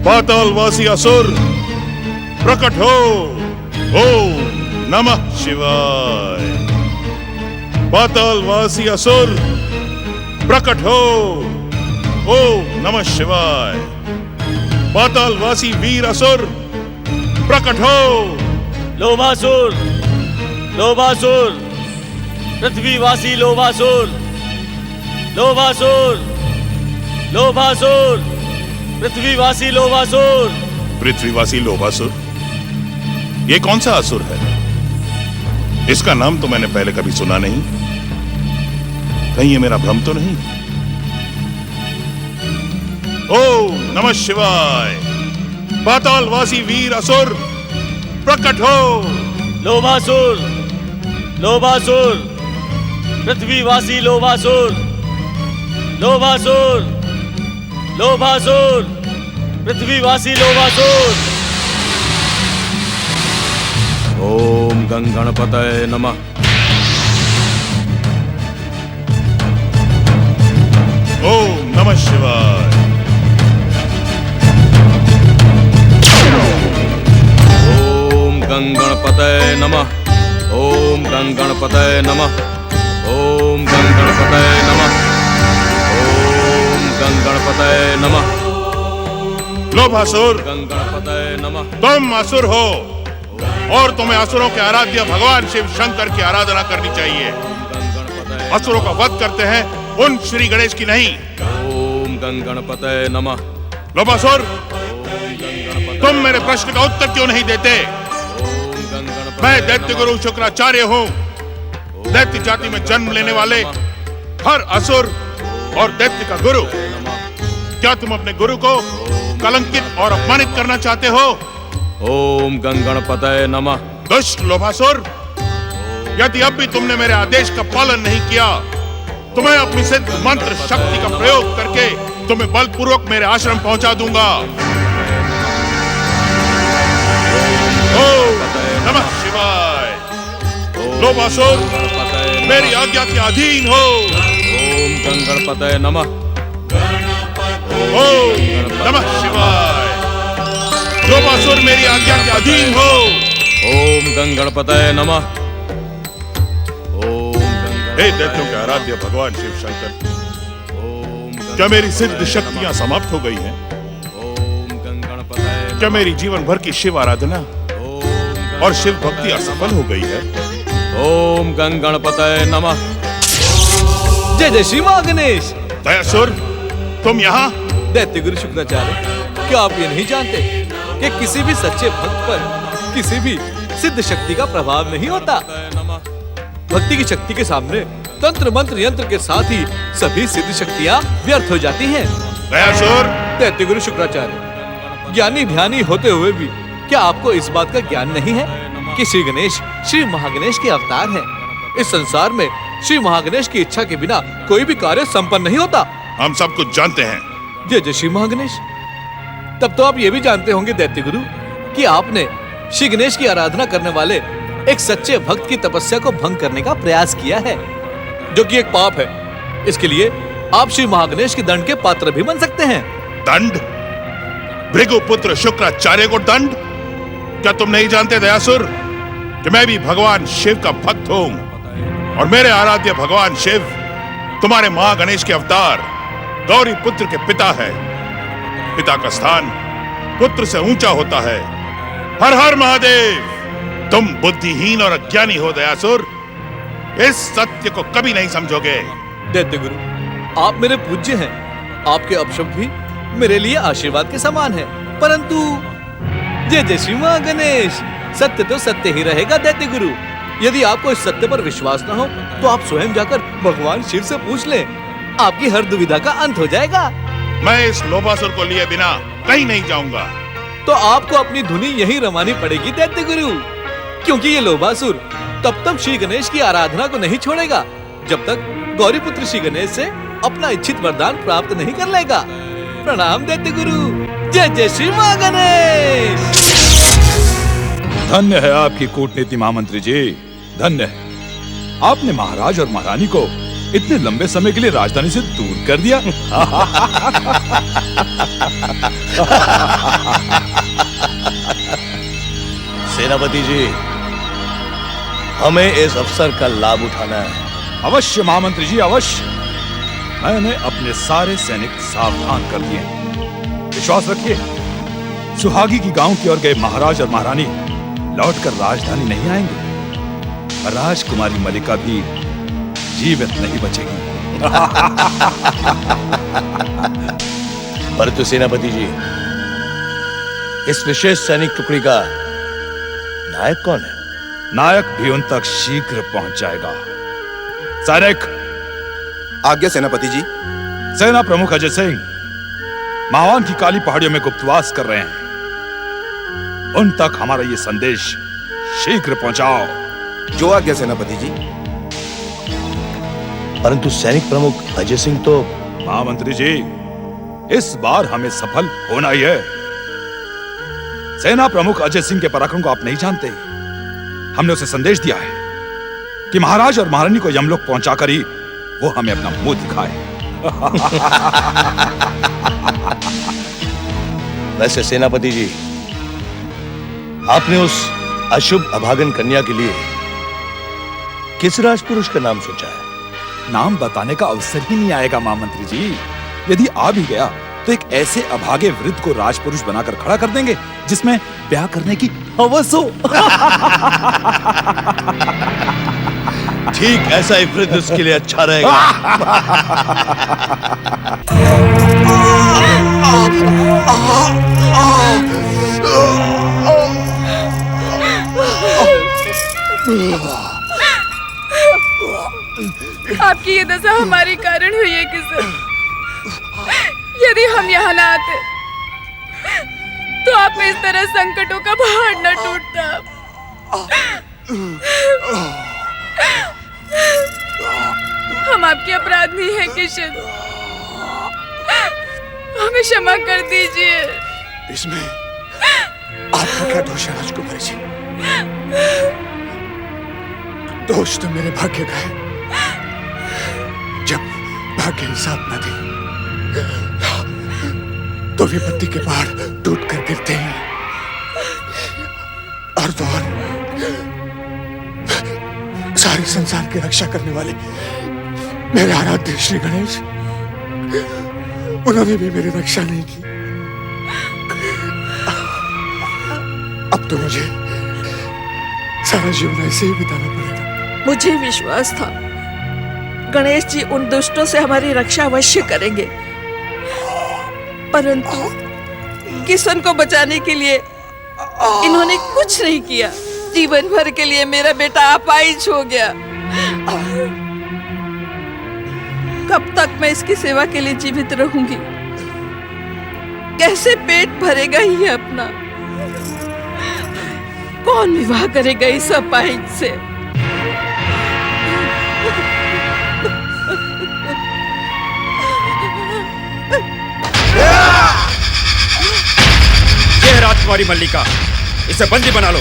पातालवासी असुर प्रकट हो। ओम नमः शिवाय। पातालवासी असुर प्रकट हो। ओम नमः शिवाय। पातालवासी वीर असुर प्रकट हो। लोभासुर, लोभासुर, पृथ्वीवासी लोभासुर, लोभासुर, लोभासुर, पृथ्वीवासी लोभासुर। पृथ्वीवासी लोभासुर, ये कौन सा असुर है? इसका नाम तो मैंने पहले कभी सुना नहीं। कहीं ये मेरा भ्रम तो नहीं? ओम नमः शिवाय। पातालवासी वीर असुर प्रकट हो। लोभासुर, लोभासुर, पृथ्वीवासी लोभासुर, लोभासुर, लोभासुर, पृथ्वीवासी लोभासुर। ओम गंगणपतये नमः। ओम नमः शिवाय। ओम गंगणपतये नमः। ओम गंगणपतये नमः। ओम गंगणपतये नमः। ओम गंगणपतये नमः। लोभासुर, गंगणपतये नमः। तुम असुर हो और तुम्हें असुरों के आराध्य भगवान शिव शंकर की आराधना करनी चाहिए। असुरों का वध करते हैं उन श्री गणेश की नहीं। ओम गंगणपतये नमः। लोभासुर, तुम मेरे प्रश्न का उत्तर क्यों नहीं देते? मैं दैत्य गुरु शुक्राचार्य हूँ। दैत्य जाति में जन्म लेने वाले हर असुर और दैत्य का गुरु। क्या तुम अपने गुरु को कलंकित और अपमानित करना चाहते हो? ओम गंगणपतये नमः। दुष्ट लोभासुर, यदि अब भी तुमने मेरे आदेश का पालन नहीं किया तो मैं अपनी सिद्ध मंत्र शक्ति का प्रयोग करके तुम्हें बलपूर्वक मेरे आश्रम पहुंचा दूंगा। ओम नमः शिवाय। लोभासुर, मेरी आज्ञा के अधीन हो। ओम गंगणपतये नमः। ओम नमः शिवाय। लोभासुर, मेरी आज्ञा के अधीन हो। ओम गंगणपतये नमः। हे दैत्यों के आराध्य भगवान शिव शंकर, क्या मेरी सिद्ध शक्तियां समाप्त हो गई हैं? क्या मेरी जीवन भर की शिव आराधना और शिव भक्ति असफल हो गई है? ओम गंगणपतये नमः। जय जय श्री मां गणेश। दयासुर, तुम यहाँ? दैत्य गुरु शुक्राचार्य, क्या आप ये नहीं जानते कि किसी भी सच्चे भक्त पर किसी भी सिद्ध शक्ति का प्रभाव नहीं होता? भक्ति की शक्ति के सामने तंत्र मंत्र यंत्र के साथ ही सभी सिद्ध शक्तियाँ व्यर्थ हो जाती हैं। दयासुर, दैत्य गुरु शुक्राचार्य, ज्ञानी ध्यानी होते हुए भी क्या आपको इस बात का ज्ञान नहीं है कि श्री गणेश श्री महागणेश के अवतार हैं? इस संसार में श्री महागणेश की इच्छा के बिना कोई भी कार्य संपन्न नहीं होता। हम सब कुछ जानते हैं। जय जय श्री महागणेश। तब तो आप ये भी जानते होंगे दैत्य गुरु कि आपने श्री गणेश की आराधना करने वाले एक सच्चे भक्त की तपस्या को भंग करने का प्रयास किया है, जो कि एक पाप है। इसके लिए आप श्री महागणेश के दंड के पात्र भी बन सकते हैं। दंड? भृगुपुत्र शुक्राचार्य को दंड? क्या तुम नहीं जानते दयासुर कि मैं भी भगवान शिव का भक्त हूँ और मेरे आराध्य भगवान शिव तुम्हारे महागणेश के अवतार गौरी पुत्र के पिता है। पिता का स्थान पुत्र से ऊंचा होता है। हर हर महादेव। तुम बुद्धिहीन और अज्ञानी हो दयासुर, इस सत्य को कभी नहीं समझोगे। दैत्य गुरु, आप मेरे पूज्य हैं। आपके अपशब्द भी मेरे लिए आशीर्वाद के समान है। परंतु जय जय श्री मां गणेश, सत्य तो सत्य ही रहेगा दैत्य गुरु। यदि आपको इस सत्य पर विश्वास न हो तो आप स्वयं जाकर भगवान शिव से पूछ लें। आपकी हर दुविधा का अंत हो जाएगा। मैं इस लोभासुर को लिए बिना कहीं नहीं जाऊंगा। तो आपको अपनी धुनी यही रमानी पड़ेगी दैत्य गुरु, क्योंकि ये लोभासुर तब तक श्री गणेश की आराधना को नहीं छोड़ेगा जब तक गौरीपुत्र श्री गणेश से अपना इच्छित वरदान प्राप्त नहीं कर लेगा। प्रणाम दैत्य गुरु। जय जय श्री मां गणेश। धन्य है आपकी कूटनीति महामंत्री जी, धन्य है। आपने महाराज और महारानी को इतने लंबे समय के लिए राजधानी से दूर कर दिया। सेनापति जी, हमें इस अवसर का लाभ उठाना है। अवश्य महामंत्री जी, अवश्य। मैंने अपने सारे सैनिक सावधान कर दिए। विश्वास रखिए, सुहागी की गांव की ओर गए महाराज और महारानी लौटकर राजधानी नहीं आएंगे। राजकुमारी मलिका भी जीवित नहीं बचेगी। परंतु सेनापति जी, इस विशेष सैनिक टुकड़ी का नायक कौन है? नायक भी उन तक शीघ्र पहुंच जाएगा। सैनिक, आज्ञा सेनापति जी। सेना प्रमुख अजय सिंह मावान की काली पहाड़ियों में गुप्तवास कर रहे हैं। उन तक हमारा ये संदेश शीघ्र पहुंचाओ। जो आज्ञा सेनापति जी। परंतु सैनिक प्रमुख अजय सिंह तो... महामंत्री जी, इस बार हमें सफल होना ही है। सेना प्रमुख अजय सिंह के पराक्रम को आप नहीं जानते। हमने उसे संदेश दिया है कि महाराज और महारानी को यमलोक पहुंचाकर ही वो हमें अपना मुंह दिखाए। वैसे सेनापति जी, आपने उस अशुभ अभागन कन्या के लिए किस राजपुरुष का नाम सोचा है? नाम बताने का अवसर ही नहीं आएगा महामंत्री जी। यदि आ भी गया तो एक ऐसे अभागे वृद्ध को राजपुरुष बनाकर खड़ा कर देंगे जिसमें ब्याह करने की हवस हो। ठीक ऐसा ही वृद्ध उसके लिए अच्छा रहेगा। आपकी ये दशा हमारे कारण हुई है किशन। यदि हम यहाँ न आते तो आप इस तरह संकटों का पहाड़ न टूटता। हम आपके अपराध नहीं है किशन, हमें क्षमा कर दीजिए। इसमें आपका क्या दोष है राजकुमारी जी? दोष तो मेरे भाग्य का है। जब भाग्य ही साथ न दे तो विपत्ति के पहाड़ टूट कर गिरते हैं। और तो और सारे संसार की रक्षा करने वाले मेरे आराध्य श्री गणेश, उन्होंने भी मेरी रक्षा नहीं की। अब तो मुझे सारा जीवन ऐसे ही बिताना पड़ेगा। मुझे विश्वास था गणेश जी उन दुष्टों से हमारी रक्षा अवश्य करेंगे, परंतु किशन को बचाने के लिए इन्होंने कुछ नहीं किया। जीवन भर के लिए मेरा बेटा अपाहिज हो गया। कब तक मैं इसकी सेवा के लिए जीवित रहूंगी? कैसे पेट भरेगा ये अपना? कौन विवाह करेगा इस अपाहिज से? ये राजकुमारी मल्लिका, इसे बंदी बना लो।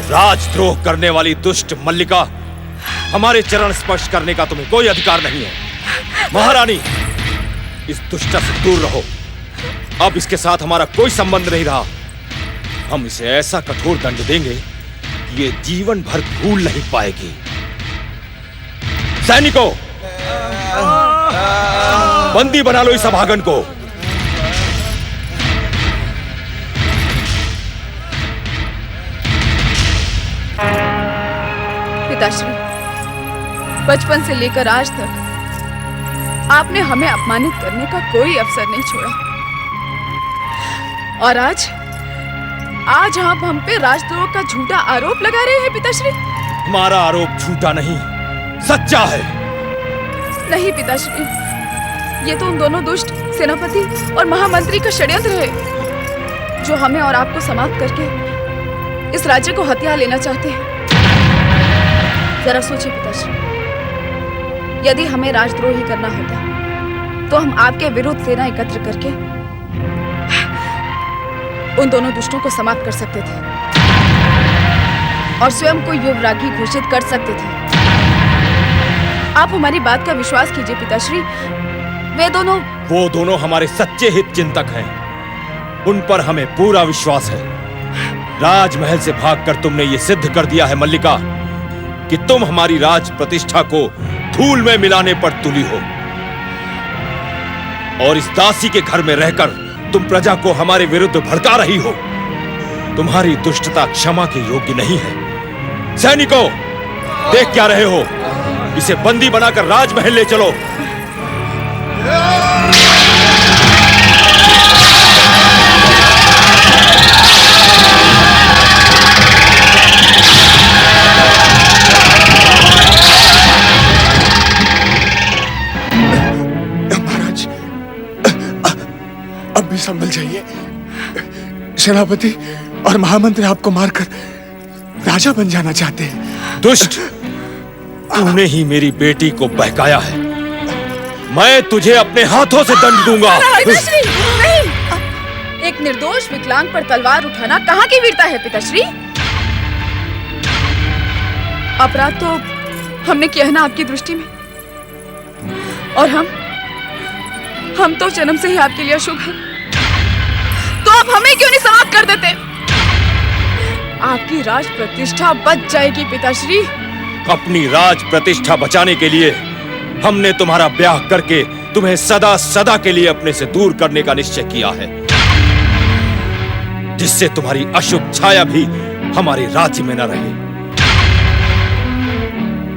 राजद्रोह करने वाली दुष्ट मल्लिका, हमारे चरण स्पर्श करने का तुम्हें कोई अधिकार नहीं है। महारानी, इस दुष्ट से दूर रहो। अब इसके साथ हमारा कोई संबंध नहीं रहा। हम इसे ऐसा कठोर दंड देंगे कि ये जीवन भर भूल नहीं पाएगी। सैनिकों, बंदी बना लो इस अभागन को। पिताश्री, बचपन से लेकर आज तक आपने हमें अपमानित करने का कोई अवसर नहीं छोड़ा, और आज आप हम पे राजद्रोह का झूठा आरोप लगा रहे हैं पिताश्री। हमारा आरोप झूठा नहीं, सच्चा है। नहीं पिताश्री, ये तो उन दोनों दुष्ट सेनापति और महामंत्री का षड्यंत्र है, जो हमें और आपको समाप्त करके इस राज्य को हथिया लेना चाहते हैं। जरा सोचिए पिताश्री, यदि हमें राजद्रोही करना होता तो हम आपके विरुद्ध सेना एकत्र करके उन दोनों दुष्टों को समाप्त कर सकते थे और स्वयं को युवरागी घोषित कर सकते थे। आप हमारी बात का विश्वास कीजिए पिताश्री, वो दोनों हमारे सच्चे हित चिंतक हैं। उन पर हमें पूरा विश्वास है। राजमहल से भागकर तुमने ये सिद्ध कर दिया है मल्लिका कि तुम हमारी राज प्रतिष्ठा को धूल में मिलाने पर तुली हो, और इस दासी के घर में रहकर तुम प्रजा को हमारे विरुद्ध भड़का रही हो। तुम्हारी दुष्टता क्षमा के योग्य नहीं है। सैनिकों, देख क्या रहे हो? इसे बंदी बनाकर राजमहल ले चलो। महाराज, अब भी संभल जाइए। सेनापति और महामंत्री आपको मारकर राजा बन जाना चाहते हैं। दुष्ट, तूने ही मेरी बेटी को बहकाया है। मैं तुझे अपने हाथों से दंड दूंगा। पिताश्री, नहीं! एक निर्दोष विकलांग पर तलवार उठाना कहाँ की वीरता है पिताश्री? अपराध तो हमने किया है ना आपकी दृष्टि में, और हम तो जन्म से ही आपके लिए अशुभ हैं। तो आप हमें क्यों नहीं समाप्त कर देते? आपकी राज प्रतिष्ठा बच जाएगी पिताश्री। अपनी राज प्रतिष्ठा बचाने के लिए हमने तुम्हारा ब्याह करके तुम्हें सदा सदा के लिए अपने से दूर करने का निश्चय किया है, जिससे तुम्हारी अशुभ छाया भी हमारे राज्य में न रहे।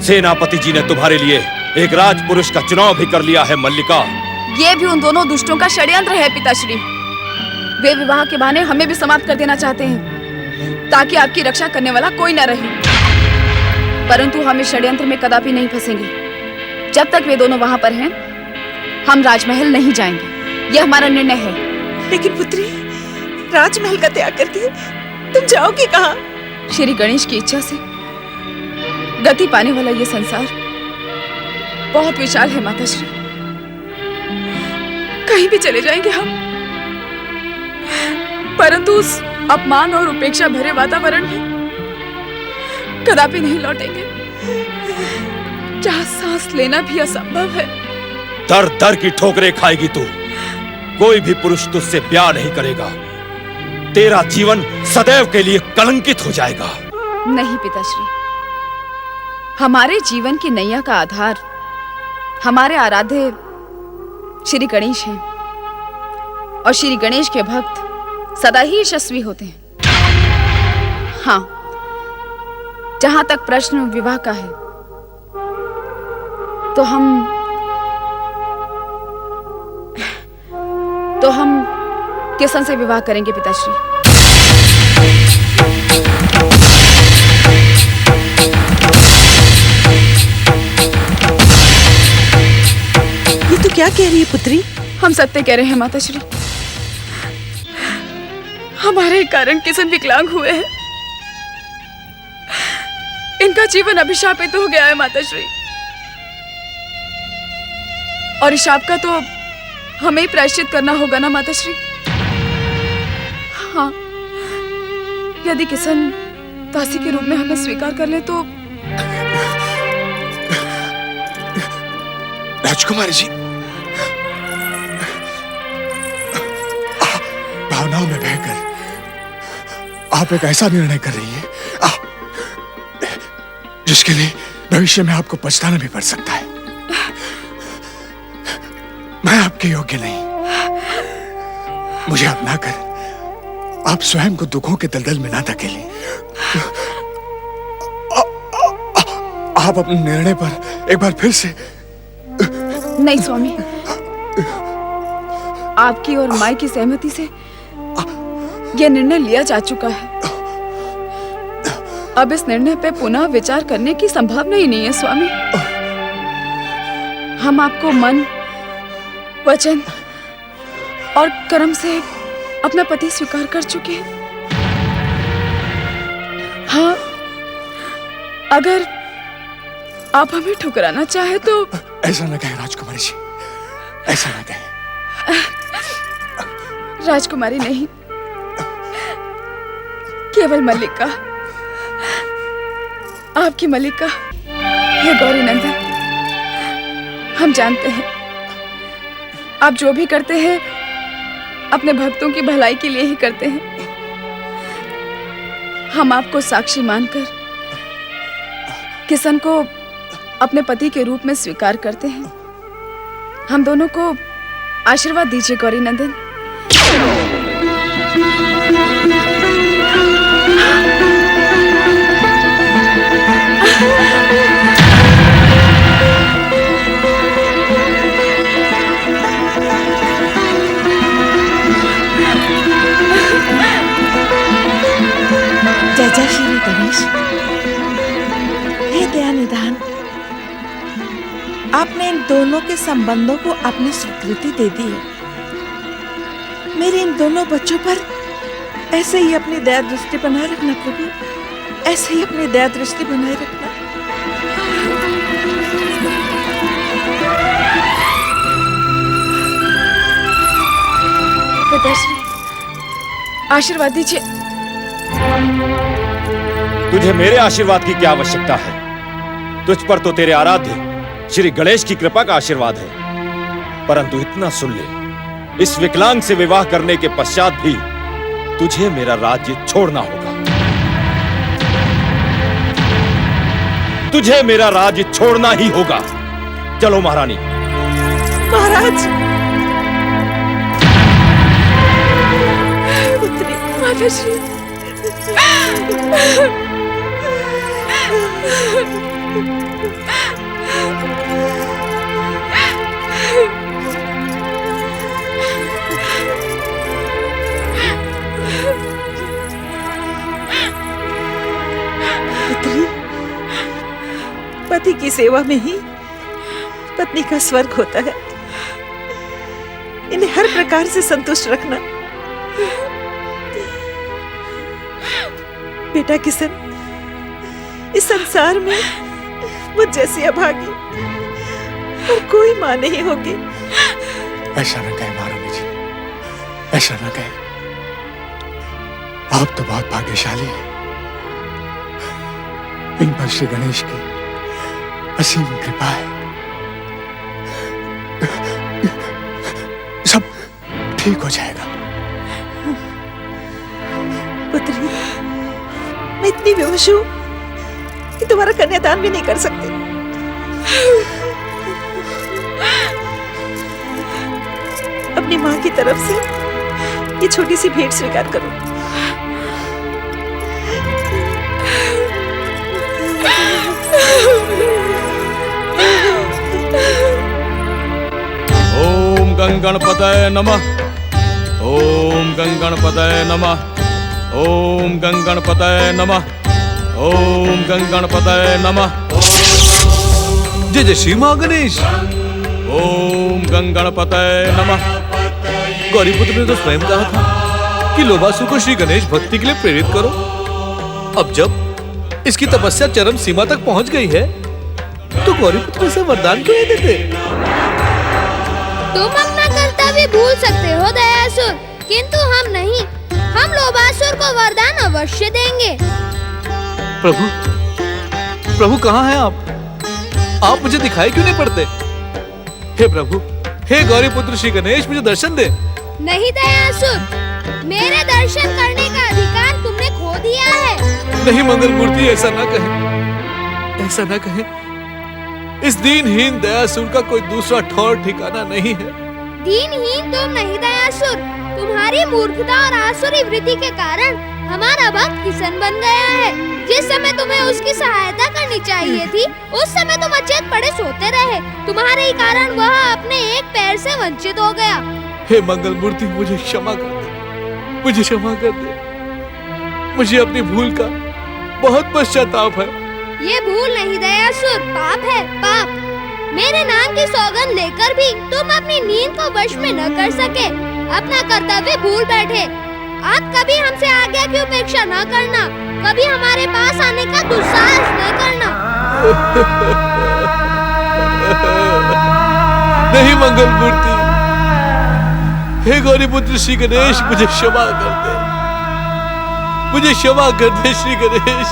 सेनापति जी ने तुम्हारे लिए एक राजपुरुष का चुनाव भी कर लिया है मल्लिका। ये भी उन दोनों दुष्टों का षड्यंत्र है पिताश्री। वे विवाह के बहाने हमें भी समाप्त कर देना चाहते हैं, ताकि आपकी रक्षा करने वाला कोई न रहे। परंतु हम इस षड्यंत्र में कदापि नहीं फंसेंगे। जब तक वे दोनों वहां पर हैं, हम राजमहल नहीं जाएंगे। यह हमारा निर्णय है। लेकिन पुत्री, राजमहल का त्याग करके तुम जाओगी कहाँ? श्री गणेश की इच्छा से गति पाने वाला यह संसार बहुत विशाल है माताश्री। कहीं भी चले जाएंगे हम, परंतु उस अपमान और उपेक्षा भरे वातावरण में कदापि नहीं लौटेंगे, जहाँ सांस लेना भी असंभव है। दर दर की ठोकरें खाएगी तू। कोई भी पुरुष तुझसे ब्याह नहीं करेगा। तेरा जीवन सदैव के लिए कलंकित हो जाएगा। नहीं पिताश्री, हमारे जीवन की नैया का आधार हमारे आराध्य श्री गणेश हैं, और श्री गणेश के भक्त सदा ही यशस्वी होते हैं। हाँ, जहां तक प्रश्न विवाह का है, तो हम किसन से विवाह करेंगे पिताश्री। ये तो क्या कह रही है पुत्री? हम सत्य कह रहे हैं माताश्री। हमारे कारण किसन विकलांग हुए हैं। इनका जीवन अभिशापित हो गया है माताश्री, और इस शाप का तो हमें ही प्रायश्चित करना होगा ना माताश्री। हाँ, यदि किसन दासी के रूप में हमें स्वीकार कर ले तो। राजकुमारी जी, भावनाओं में बहकर आप एक ऐसा निर्णय कर रही है जिसके लिए भविष्य में आपको पछताना भी पड़ सकता है। आपके योग्य नहीं। मुझे अपना कर आप स्वयं को दुखों के दलदल में ना धकेलें। आप अपने निर्णय पर एक बार फिर से। नहीं स्वामी, आपकी और माई की सहमति से यह निर्णय लिया जा चुका है। अब इस निर्णय पे पुनः विचार करने की संभावना ही नहीं है स्वामी। हम आपको मन, वचन और कर्म से अपना पति स्वीकार कर चुके हैं। हाँ, अगर आप हमें ठुकराना चाहे तो। ऐसा न कहें राजकुमारी जी, ऐसा न कहें। राजकुमारी नहीं, केवल मल्लिका, आपकी मल्लिका। ये गौरी नंदन, हम जानते हैं आप जो भी करते हैं अपने भक्तों की भलाई के लिए ही करते हैं। हम आपको साक्षी मानकर किशन को अपने पति के रूप में स्वीकार करते हैं। हम दोनों को आशीर्वाद दीजिए गौरी नंदन। जय जय श्री गणेश। हे दया निधान, आपने इन दोनों के संबंधों को अपनी स्वीकृति दे दी है। मेरे इन दोनों बच्चों पर ऐसे ही अपनी दया दृष्टि बनाए रखना प्रभु, ऐसे ही अपनी दया दृष्टि बनाए रखना। पिताश्री, आशीर्वाद दीजिए। तुझे मेरे आशीर्वाद की क्या आवश्यकता है? तुझ पर तो तेरे आराध्य श्री गणेश की कृपा का आशीर्वाद है। परंतु इतना सुन ले, इस विकलांग से विवाह करने के पश्चात भी तुझे मेरा राज्य छोड़ना होगा। तुझे मेरा राज्य छोड़ना ही होगा। चलो महारानी। महाराज, पुत्री, माताश्री। पुत्री, पति की सेवा में ही पत्नी का स्वर्ग होता है। इन्हें हर प्रकार से संतुष्ट रखना। बेटा किशन, इस संसार में मुझ जैसी अभागी और कोई मां नहीं होगी। ऐसा न कहें महारानी जी, ऐसा न कहें। आप तो बहुत भाग्यशाली हैं। इन पर श्री गणेश की असीम कृपा है। सब ठीक हो जाएगा। पुत्री, मैं इतनी बेहोश हूं कि तुम्हारा कन्यादान भी नहीं कर सकती। अपनी मां की तरफ से ये छोटी सी भेंट स्वीकार करो। ओम गंगणपतये नमः। ओम गंगणपतये नमः। ओम गंगणपतये नमः। ओम गंगणपतये नमः। जय जय श्री महागणेश। ओम गंगणपतये नमः। गौरीपुत्र ने तो स्वयं कहा था कि लोभासुर को श्री गणेश भक्ति के लिए प्रेरित करो। अब जब इसकी तपस्या चरम सीमा तक पहुंच गई है तो गौरीपुत्र से वरदान क्यों नहीं देते? तुम अपना कर्तव्य भूल सकते हो दयासुर, किंतु हम नहीं। हम लोभासुर को वरदान अवश्य देंगे। प्रभु, प्रभु कहाँ हैं आप? आप मुझे दिखाई क्यों नहीं पड़ते? हे प्रभु, हे गौरीपुत्र श्री गणेश, मुझे दर्शन दे। नहीं दयासुर, मेरे दर्शन करने का अधिकार तुमने खो दिया है। नहीं मंगल मूर्ति, ऐसा ना कहें, ऐसा ना कहें। इस दीनहीन दयासुर का कोई दूसरा ठौर ठिकाना नहीं है। दीनहीन तुम नहीं दयासुर, तुम्हारी मूर्खता और आसुरी वृत्ति के कारण हमारा भक्त किशन बन गया है। जिस समय तुम्हें उसकी सहायता करनी चाहिए थी, उस समय तुम अचेत पड़े सोते रहे। तुम्हारे ही कारण वह अपने एक पैर से वंचित हो गया। हे मंगल मूर्ति, मुझे क्षमा कर दे, मुझे क्षमा कर दे। मुझे अपनी भूल का बहुत पश्चाताप है। ये भूल नहीं दयासुर, पाप है, पाप। मेरे नाम की सौगंध लेकर भी तुम अपनी नींद को वश में न कर सके, अपना कर्तव्य भूल बैठे। आप कभी हमसे आज्ञा की उपेक्षा न करना, कभी हमारे पास आने का दुस्साहस न करना। नहीं मंगल मूर्ति, हे गौरी पुत्र श्री गणेश, मुझे क्षमा कर दे, मुझे क्षमा कर दे श्री गणेश।